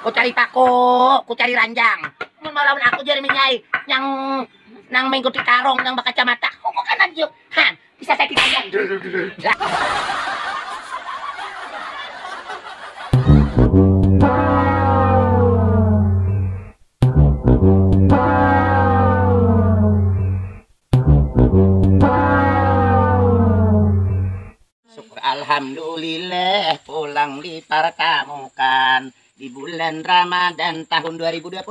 Ku cari Pako, ku cari Ranjang. Mun malawan aku Jeremy Nyai yang nang mengikuti tarong yang berkacamata. Kok kan anjuk. Han, bisa saya kita lihat. Syukur alhamdulillah pulang dipertemukan di bulan Ramadan tahun 2024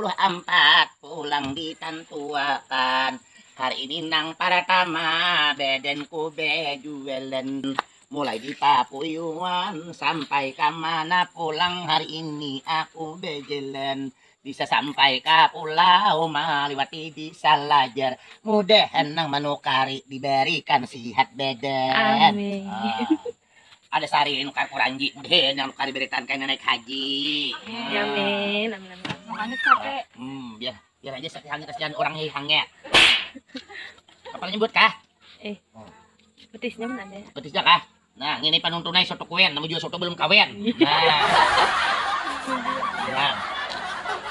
pulang ditentuakan. Hari ini nang Paratama bedenku bejualan mulai di Papuyuan sampai ke mana pulang hari ini aku bejalan. Bisa sampai ke pulau melewati di Salajar, mudahan nang manukari diberikan sihat badan. Amin. Ada sari nukar kuranji, mudahan yang nukari berikan kayak naik haji. Amin. Amin. Makanya capek. Biar aja sakit hangit kasihan orang hangat. Apa nyebut kah? Betisnya mana ya? Betisnya kah? Nah, ini panuntunai soto kuen, namun juga soto belum kawin. Nah. Ya.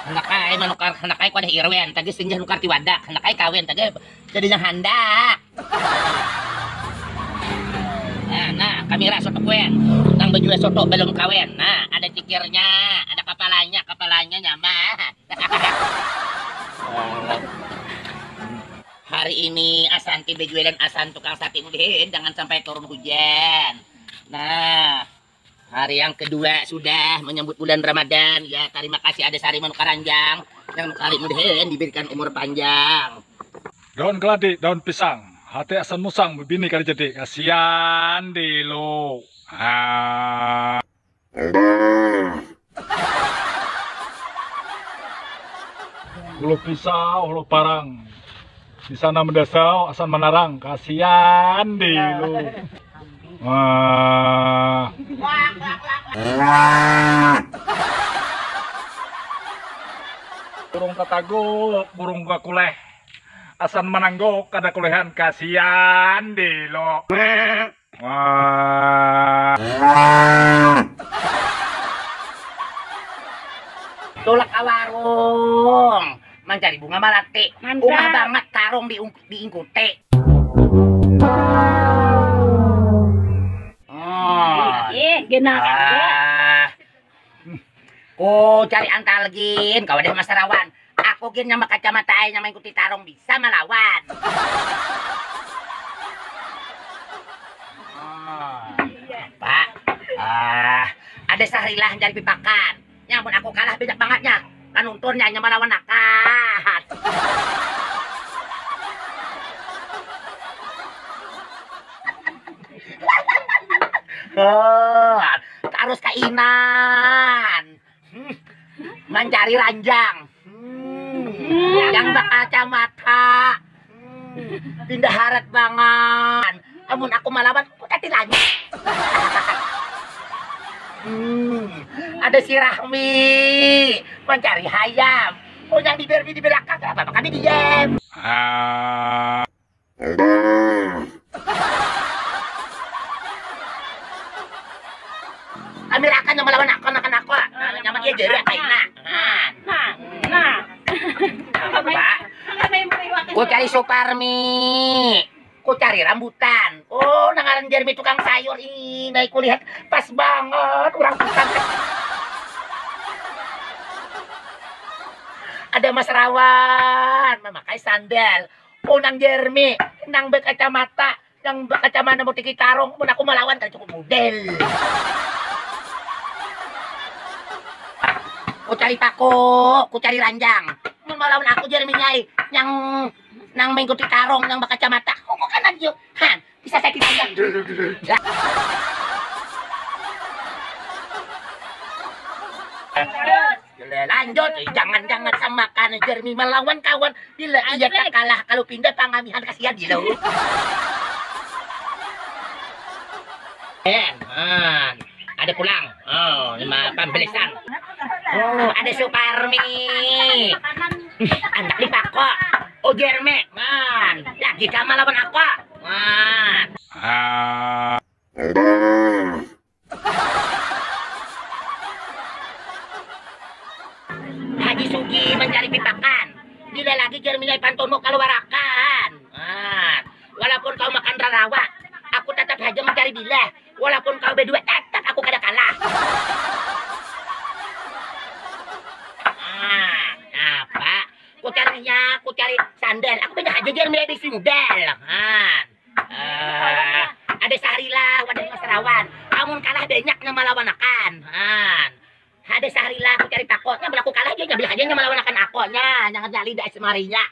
Hendak ay manukar hendak ay ku ada irwen tadi sinjah nukar ti wadak hendak ay kawin tadi jadinya handak. Nah kamera soto kuen nang baju soto belum kawin. Nah ada cikirnya ada kepalanya nyaman. Hari ini asanti bejualan asan tukang sate mudahan jangan sampai turun hujan. Nah hari yang kedua sudah menyambut bulan Ramadan. Ya, terima kasih ada sari manuk karanjang yang kali mudahan diberikan umur panjang. Daun keladi, daun pisang, hati asan musang begini kali jadi kasihan di lo. Hulu pisau, hulu parang. Di sana mendasau, asan menarang, kasihan di lo. Burung tataguk, burung kakuleh, asan menangguk kada kulehan kasihan di lo. Tulak ka warung, mencari bunga malati, umah banget tarong diingkute. Ku cari antalgin, kau deh Mas Rawan. Aku gin nyama kacamata ay yang mengikuti tarong bisa melawan. Pak, ada sahrilah dari pipakan. Nyamun aku kalah banyak bangetnya. Kanunturnya hanya melawan nakat. Harus kainan. Mencari ranjang. Yang berkacamata. Pindah harat banget. Amun aku malawan, aku tadi lagi. Ada si Rahmi. Mencari hayam. Oh yang di belakang. Apa kami diam. Kami akan yang melawan aku. Nyaman dia jadi kaina. Pak, ku cari Suparmi, ku cari rambutan. Oh, nangaran Jeremy tukang sayur ini. Naik ku lihat pas banget orang hutan. Ada Mas Rawan, memakai sandal. Oh, nang Jeremy, nang berkacamata, yang berkacamata mau tiki tarung, mun aku melawan kan cukup model. Ku cari Pako, ku cari Ranjang. Mun malawan aku Jeremy Nyai yang nang mengikuti tarong yang berkacamata. Kok kan anjuk. Han, bisa saya kita lihat. Lanjut, jangan samakan Jeremy melawan kawan. Bila ia tak kalah kalau pindah pangamihan kasihan dia lo. Ada pulang. Oh, 5 pembelisan. Oh, ada Suparmi. Anak di Pako. Oh, Jeremy. Man, lagi kamu lawan aku. Man. Haji Sugi mencari pipakan. Bila lagi Jerminya Pantono kalau warakan. Walaupun kau makan rarawak, aku tetap saja mencari bila. Walaupun kau berdua tetap aku kada kalah. Apa? Ku cari sandal. Aku banyak aja Jerminya di sindal. Ada saharilah, wadah mas rawan. Kamu kalah banyaknya malawanakan. Ada saharilah aku cari takotnya, berlaku kalah aja, nyambil aja malawanakan akonya, jangan nyali dah semarinya.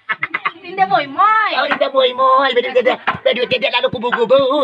Linda boy moy. Oh, Linda boy moy, beda lalu kubu-kubu.